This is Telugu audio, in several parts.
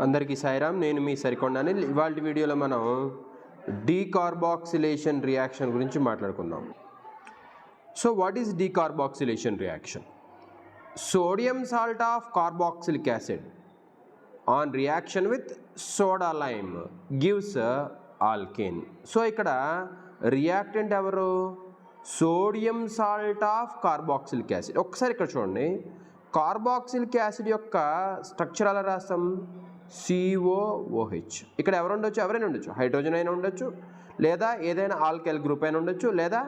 అందరికీ సాయిరామ్, నేను మీ సరికొండని. ఇవాళ వీడియోలో మనం డీకార్బాక్సిలేషన్ రియాక్షన్ గురించి మాట్లాడుకుందాం. So what is decarboxylation reaction? Sodium salt of carboxylic acid on reaction with soda lime gives alkane. So ఇక్కడ రియాక్టెంట్ ఎవరు? Sodium salt of carboxylic acid. ఒకసారి ఇక్కడ చూడండి, కార్బాక్సిలిక్ యాసిడ్ యొక్క స్ట్రక్చర్ ఎలా రాస్తాం? COOH. ఇక్కడ ఎవరు ఉండొచ్చు? ఎవరైనా ఉండొచ్చు. హైడ్రోజన్ అయినా ఉండొచ్చు, లేదా ఏదైనా ఆల్కైల్ గ్రూప్ అయినా ఉండొచ్చు, లేదా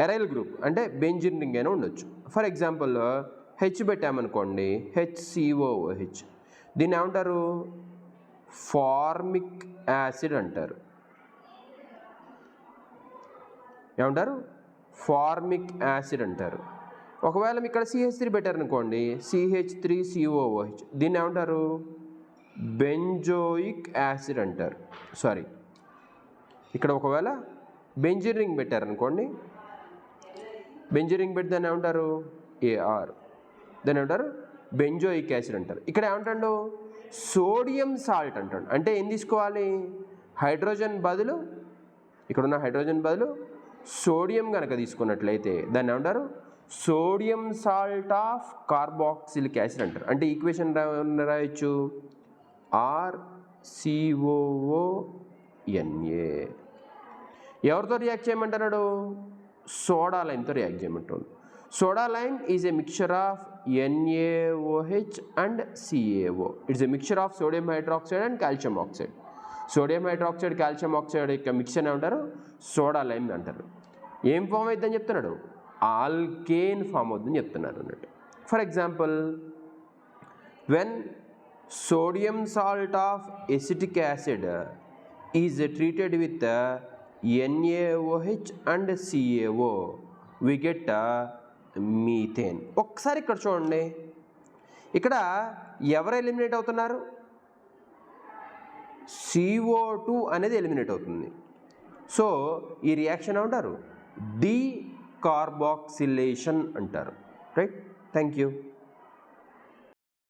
ఎరైల్ గ్రూప్ అంటే బెంజిన్ రింగ్ అయినా ఉండొచ్చు. ఫర్ ఎగ్జాంపుల్ హెచ్ పెట్టామనుకోండి, HCOOH. దీన్ని ఏమంటారు? ఫార్మిక్ యాసిడ్ అంటారు. ఏమంటారు? ఫార్మిక్ యాసిడ్ అంటారు. ఒకవేళ ఇక్కడ CH3 పెట్టారనుకోండి, CH3COOH. దీన్ని ఏమంటారు? బెంజోయిక్ యాసిడ్ అంటారు. సారీ, ఇక్కడ ఒకవేళ బెంజిన్ రింగ్ పెట్టారనుకోండి, బెంజిన్ రింగ్ పెట్టి దాన్ని ఏమంటారు? AR. దాన్ని ఏమంటారు? బెంజోయిక్ యాసిడ్ అంటారు. ఇక్కడ ఏమంటాడు? సోడియం సాల్ట్ అంటాడు. అంటే ఏం తీసుకోవాలి? హైడ్రోజన్ బదులు, ఇక్కడున్న హైడ్రోజన్ బదులు సోడియం కనుక తీసుకున్నట్లయితే దాన్ని ఏమంటారు? Sodium salt of carboxylic acid అంటారు. అంటే ఈక్వేషన్ రాయొచ్చు, RCOONA. ఎవరితో రియాక్ట్ చేయమంటున్నాడు? సోడా లైమ్తో రియాక్ట్ చేయమంటాడు. Soda lime is a mixture of NaOH and CaO. It's a mixture of sodium hydroxide and calcium oxide. Sodium hydroxide, calcium oxide యొక్క మిక్చర్ ఏమంటారు? సోడా లైమ్ అంటారు. ఏం ఫామ్ అవుతుందని చెప్తున్నాడు? ఆల్కేన్ ఫామ్ అవుతుందని చెప్తున్నారు అన్నట్టు. For example, when sodium salt of acetic acid is treated with NaOH and CaO, we get methane. ఒకసారి ఇక్కడ చూడండి, ఇక్కడ ఎవరు ఎలిమినేట్ అవుతున్నారు? CO2 అనేది ఎలిమినేట్ అవుతుంది. సో ఈ రియాక్షన్ ఏమంటారు? డీకార్బాక్సిలేషన్ అంటారు. రైట్? Thank you.